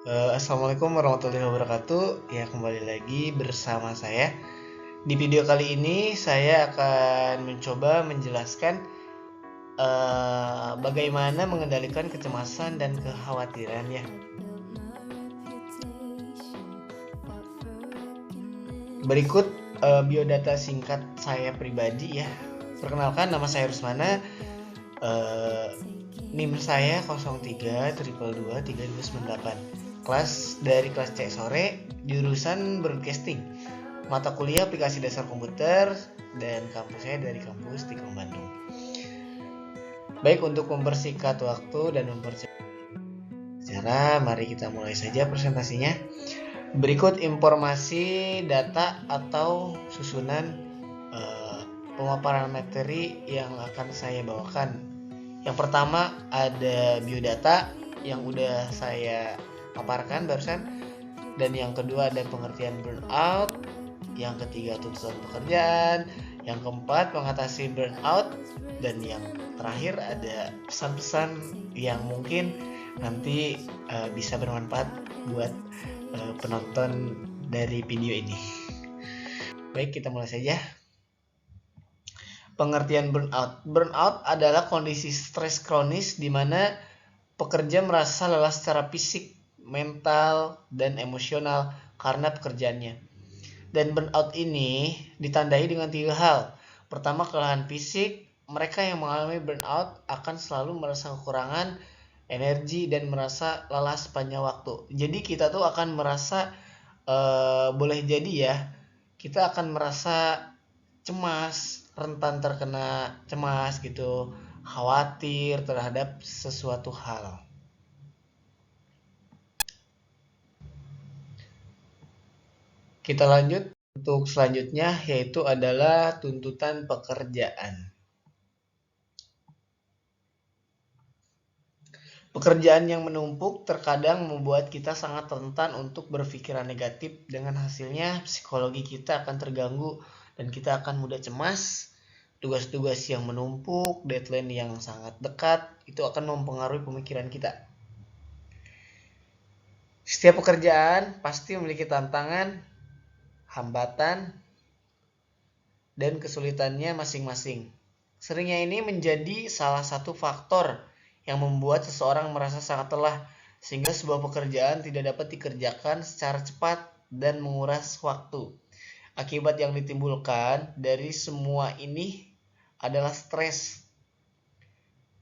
Assalamualaikum warahmatullahi wabarakatuh. Ya, kembali lagi bersama saya. Di video kali ini saya akan mencoba menjelaskan bagaimana mengendalikan kecemasan dan kekhawatiran ya. Berikut biodata singkat saya pribadi ya. Perkenalkan, nama saya Rusmana. NIM saya 03 222 3298. Kelas C sore, jurusan Broadcasting. Mata kuliah aplikasi dasar komputer, dan kampus saya dari kampus Tikung Bandung. Baik, untuk mempersingkat waktu dan mempercepat secara, mari kita mulai saja presentasinya. Berikut informasi, data atau susunan pemaparan materi yang akan saya bawakan. Yang pertama ada biodata yang udah saya paparkan barusan, dan yang kedua ada pengertian burnout, yang ketiga tuntutan pekerjaan, yang keempat mengatasi burnout, dan yang terakhir ada pesan-pesan yang mungkin nanti bisa bermanfaat buat penonton dari video ini. Baik, kita mulai saja. Pengertian burnout. Burnout adalah kondisi stres kronis di mana pekerja merasa lelah secara fisik, mental, dan emosional karena pekerjaannya. Dan burnout ini ditandai dengan 3 hal. Pertama, kelelahan fisik. Mereka yang mengalami burnout akan selalu merasa kekurangan energi dan merasa lelah sepanjang waktu. Jadi kita tuh akan merasa boleh jadi ya, kita akan merasa cemas, rentan terkena cemas gitu, khawatir terhadap sesuatu hal. Kita lanjut untuk selanjutnya, yaitu adalah tuntutan pekerjaan. Pekerjaan yang menumpuk terkadang membuat kita sangat rentan untuk berpikiran negatif. Dengan hasilnya psikologi kita akan terganggu dan kita akan mudah cemas. Tugas-tugas yang menumpuk, deadline yang sangat dekat, itu akan mempengaruhi pemikiran kita. Setiap pekerjaan pasti memiliki tantangan, hambatan, dan kesulitannya masing-masing. Seringnya ini menjadi salah satu faktor yang membuat seseorang merasa sangat lelah, sehingga sebuah pekerjaan tidak dapat dikerjakan secara cepat dan menguras waktu. Akibat yang ditimbulkan dari semua ini adalah stres.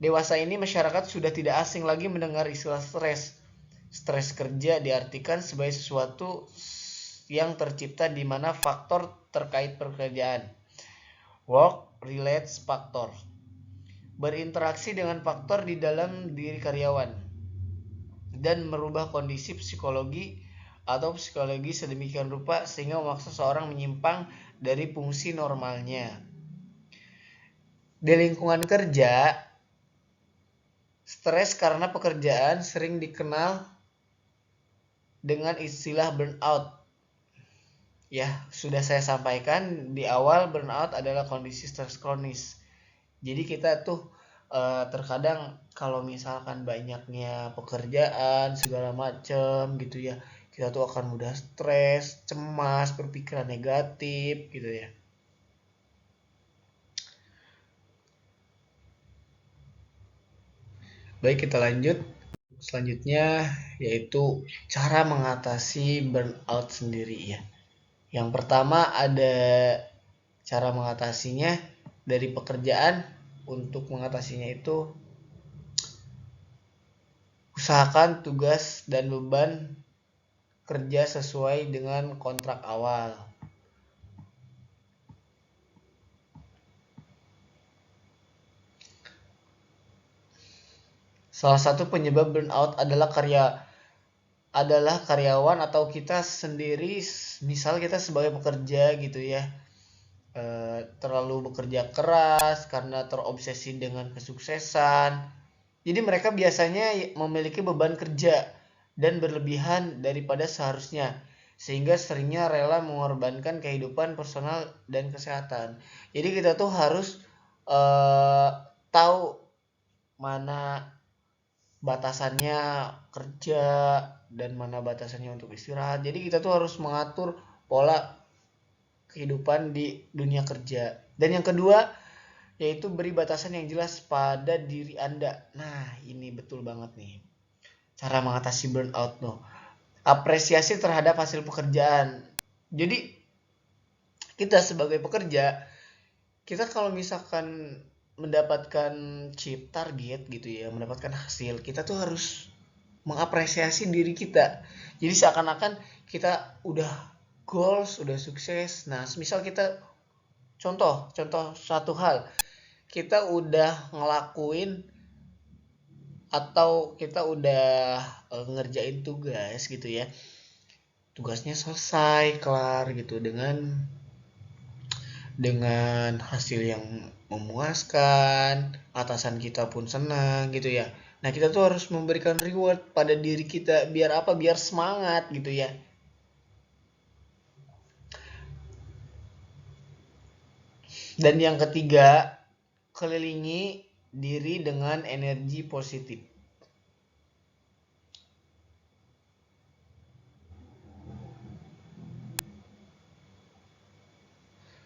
Dewasa ini masyarakat sudah tidak asing lagi mendengar istilah stres. Stres kerja diartikan sebagai sesuatu yang tercipta di mana faktor terkait pekerjaan, work-related factor, berinteraksi dengan faktor di dalam diri karyawan dan merubah kondisi psikologi atau psikologi sedemikian rupa sehingga memaksa seorang menyimpang dari fungsi normalnya. Di lingkungan kerja, stres karena pekerjaan sering dikenal dengan istilah burnout. Ya, sudah saya sampaikan di awal, burnout adalah kondisi stres kronis. Jadi kita tuh terkadang kalau misalkan banyaknya pekerjaan segala macam gitu ya, kita tuh akan mudah stres, cemas, berpikiran negatif gitu ya. Baik, kita lanjut. Selanjutnya yaitu cara mengatasi burnout sendiri ya. Yang pertama ada cara mengatasinya dari pekerjaan. Untuk mengatasinya itu, usahakan tugas dan beban kerja sesuai dengan kontrak awal. Salah satu penyebab burnout adalah karyawan atau kita sendiri, misal kita sebagai pekerja gitu ya, terlalu bekerja keras karena terobsesi dengan kesuksesan. Jadi mereka biasanya memiliki beban kerja dan berlebihan daripada seharusnya, sehingga seringnya rela mengorbankan kehidupan personal dan kesehatan. Jadi kita tuh harus tahu mana batasannya kerja dan mana batasannya untuk istirahat. Jadi kita tuh harus mengatur pola kehidupan di dunia kerja. Dan yang kedua yaitu beri batasan yang jelas pada diri Anda. Nah, ini betul banget nih. Cara mengatasi burnout loh. Apresiasi terhadap hasil pekerjaan. Jadi kita sebagai pekerja, kita kalau misalkan mendapatkan chip target gitu ya, mendapatkan hasil, kita tuh harus mengapresiasi diri kita. Jadi seakan-akan kita udah goals, udah sukses. Nah, misal kita contoh satu hal, kita udah ngelakuin atau kita udah ngerjain tugas gitu ya. Tugasnya selesai, kelar gitu dengan hasil yang memuaskan, atasan kita pun senang gitu ya. Nah, kita tuh harus memberikan reward pada diri kita biar apa? Biar semangat gitu ya. Dan yang ketiga, kelilingi diri dengan energi positif.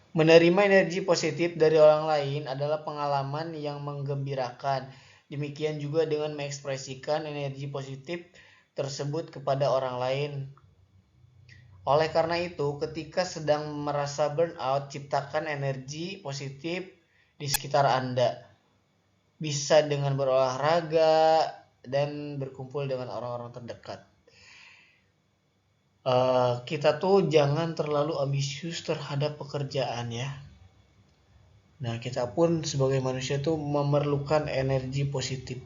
Menerima energi positif dari orang lain adalah pengalaman yang menggembirakan. Demikian juga dengan mengekspresikan energi positif tersebut kepada orang lain. Oleh karena itu, ketika sedang merasa burnout, ciptakan energi positif di sekitar Anda. Bisa dengan berolahraga dan berkumpul dengan orang-orang terdekat. Kita tuh jangan terlalu ambisius terhadap pekerjaan ya. Nah, kita pun sebagai manusia tuh memerlukan energi positif.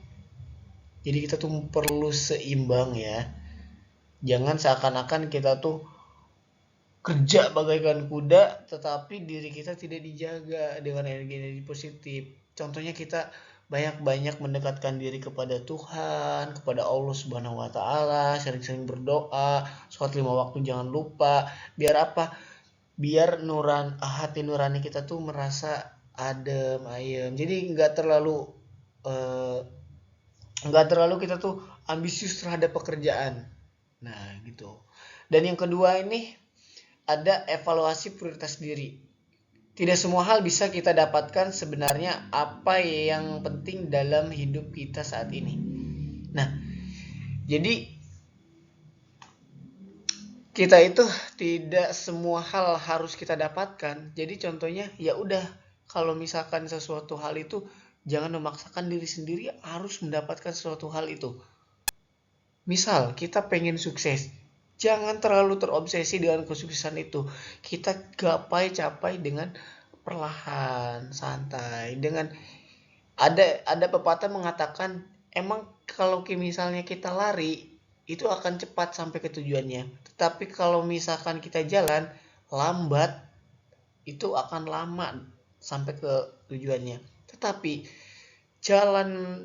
Jadi kita tuh perlu seimbang ya. Jangan seakan-akan kita tuh kerja bagaikan kuda, tetapi diri kita tidak dijaga dengan energi-energi positif. Contohnya kita banyak-banyak mendekatkan diri kepada Tuhan, kepada Allah Subhanahu wa taala, sering-sering berdoa, sholat 5 waktu jangan lupa. Biar apa? Biar hati nurani kita tuh merasa adem, ayem. Jadi nggak terlalu kita tuh ambisius terhadap pekerjaan. Nah, gitu. Dan yang kedua ini ada evaluasi prioritas diri. Tidak semua hal bisa kita dapatkan sebenarnya apa yang penting dalam hidup kita saat ini. Nah, jadi kita itu tidak semua hal harus kita dapatkan. Jadi contohnya ya udah, kalau misalkan sesuatu hal itu jangan memaksakan diri sendiri harus mendapatkan sesuatu hal itu. Misal kita pengen sukses, jangan terlalu terobsesi dengan kesuksesan itu. Kita capai dengan perlahan, santai. Dengan ada pepatah mengatakan, emang kalau misalnya kita lari itu akan cepat sampai ke tujuannya. Tetapi kalau misalkan kita jalan lambat, itu akan lama sampai ke tujuannya. Tetapi jalan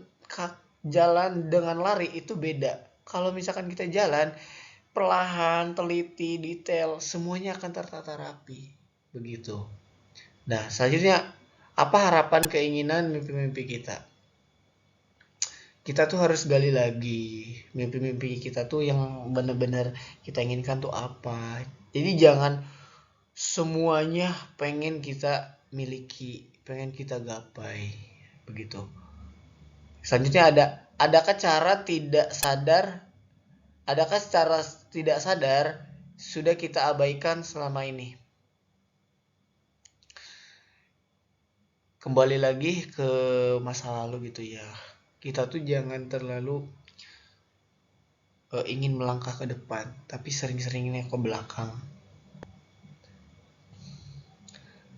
jalan dengan lari itu beda. Kalau misalkan kita jalan perlahan, teliti, detail, semuanya akan tertata rapi. Begitu. Nah, selanjutnya apa harapan, keinginan, mimpi-mimpi kita? Kita tuh harus gali lagi mimpi-mimpi kita tuh yang benar-benar kita inginkan tuh apa. Jadi jangan semuanya pengen kita miliki, pengen kita gapai. Begitu. Selanjutnya adakah secara tidak sadar sudah kita abaikan selama ini? Kembali lagi ke masa lalu gitu ya. Kita tuh jangan terlalu ingin melangkah ke depan, tapi sering-seringnya ke belakang.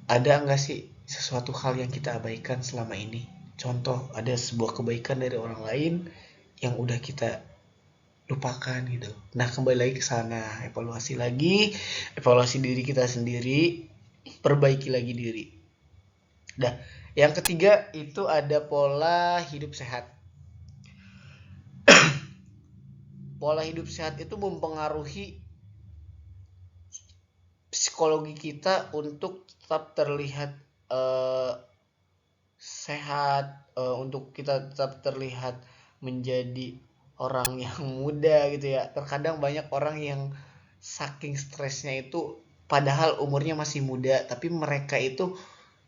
Ada nggak sih sesuatu hal yang kita abaikan selama ini? Contoh, ada sebuah kebaikan dari orang lain yang udah kita lupakan gitu. Nah, kembali lagi ke sana, evaluasi diri kita sendiri, perbaiki lagi diri. Nah, yang ketiga itu ada pola hidup sehat. Pola hidup sehat itu mempengaruhi psikologi kita untuk tetap terlihat sehat, untuk kita tetap terlihat menjadi orang yang muda gitu ya. Terkadang banyak orang yang saking stresnya itu padahal umurnya masih muda, tapi mereka itu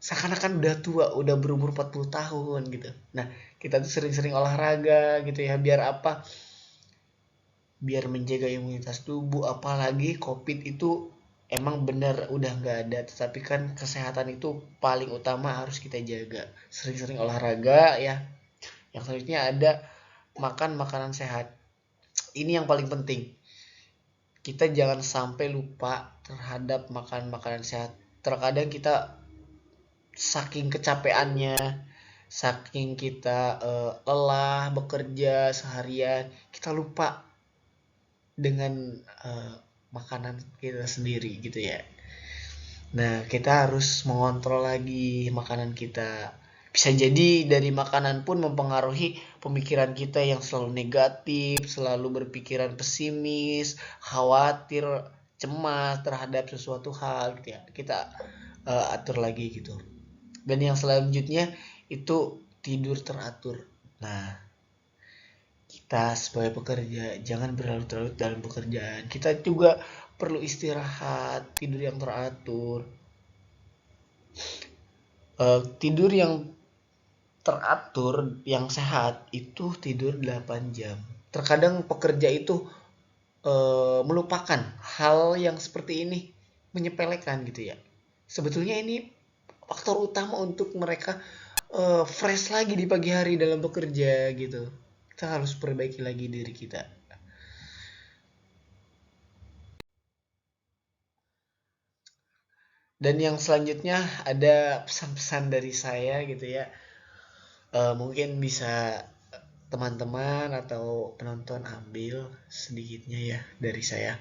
seakan-akan udah tua, udah berumur 40 tahun gitu. Nah, kita tuh sering-sering olahraga gitu ya, biar apa? Biar menjaga imunitas tubuh, apalagi COVID itu emang bener udah nggak ada, tetapi kan kesehatan itu paling utama harus kita jaga. Sering-sering olahraga ya. Yang selanjutnya ada makan makanan sehat. Ini yang paling penting. Kita jangan sampai lupa terhadap makan makanan sehat. Terkadang kita saking kecapeannya, saking kita lelah bekerja seharian, kita lupa dengan makanan kita sendiri gitu ya. Nah, kita harus mengontrol lagi makanan kita. Bisa jadi dari makanan pun mempengaruhi pemikiran kita yang selalu negatif, selalu berpikiran pesimis, khawatir, cemas terhadap sesuatu hal gitu ya. Kita atur lagi gitu. Dan yang selanjutnya itu tidur teratur. Nah, kita sebagai pekerja jangan berlarut-larut dalam pekerjaan. Kita juga perlu istirahat, tidur yang teratur. Tidur yang teratur, yang sehat itu tidur 8 jam. Terkadang pekerja itu melupakan hal yang seperti ini, menyepelekan gitu ya. Sebetulnya ini faktor utama untuk mereka fresh lagi di pagi hari dalam bekerja gitu. Kita harus perbaiki lagi diri kita. Dan yang selanjutnya ada pesan-pesan dari saya gitu ya. Mungkin bisa teman-teman atau penonton ambil sedikitnya ya dari saya.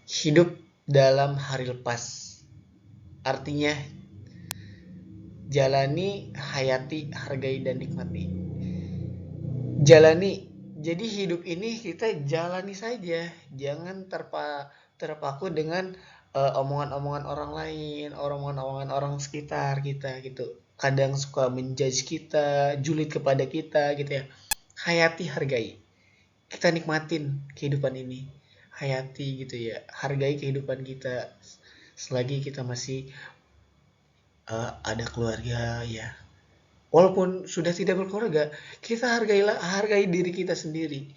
Hidup dalam hari lepas. Artinya jalani, hayati, hargai dan nikmati. Jalani. Jadi hidup ini kita jalani saja. Jangan terpaku dengan omongan-omongan orang lain, omongan-omongan orang sekitar kita gitu. Kadang suka menjudge kita, julid kepada kita gitu ya. Hayati, hargai. Kita nikmatin kehidupan ini. Hayati gitu ya. Hargai kehidupan kita selagi kita masih ada keluarga ya. Walaupun sudah tidak berkeluarga, kita hargai diri kita sendiri.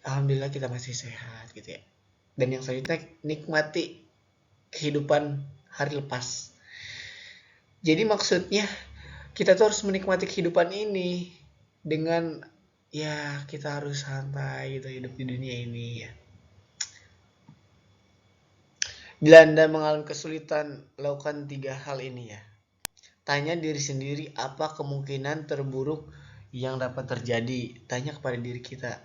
Alhamdulillah kita masih sehat gitu ya. Dan yang selanjutnya nikmati kehidupan hari lepas. Jadi maksudnya kita tuh harus menikmati kehidupan ini dengan ya kita harus santai gitu hidup di dunia ini ya. Bila Anda mengalami kesulitan, lakukan 3 hal ini ya. Tanya diri sendiri apa kemungkinan terburuk yang dapat terjadi. Tanya kepada diri kita.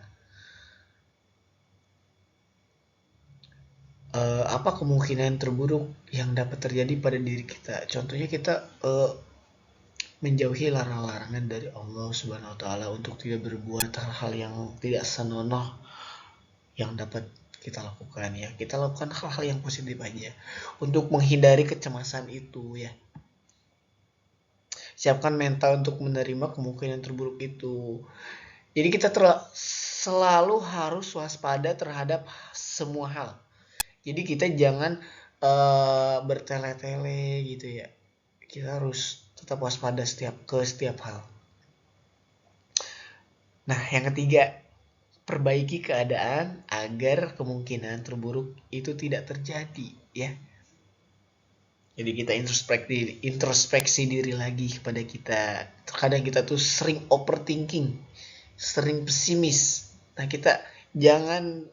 Apa kemungkinan terburuk yang dapat terjadi pada diri kita. Contohnya kita menjauhi larangan-larangan dari Allah Subhanahu wa taala untuk tidak berbuat hal-hal yang tidak senonoh yang dapat kita lakukan ya. Kita lakukan hal-hal yang positif aja untuk menghindari kecemasan itu ya. Siapkan mental untuk menerima kemungkinan terburuk itu. Jadi kita selalu harus waspada terhadap semua hal. Jadi kita jangan bertele-tele gitu ya. Kita harus tetap waspada ke setiap hal. Nah, yang ketiga, perbaiki keadaan agar kemungkinan terburuk itu tidak terjadi ya. Jadi kita introspeksi diri lagi kepada kita. Terkadang kita tuh sering overthinking, sering pesimis. Nah, kita jangan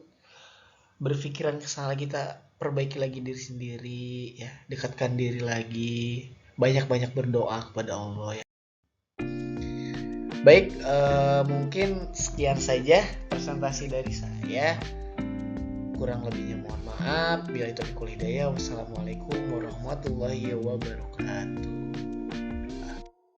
berpikiran ke sana, kita perbaiki lagi diri sendiri ya, dekatkan diri lagi, banyak-banyak berdoa kepada Allah ya. Baik, mungkin sekian saja presentasi dari saya. Kurang lebihnya mohon maaf. Bila itu hidayah. Wassalamualaikum warahmatullahi wabarakatuh.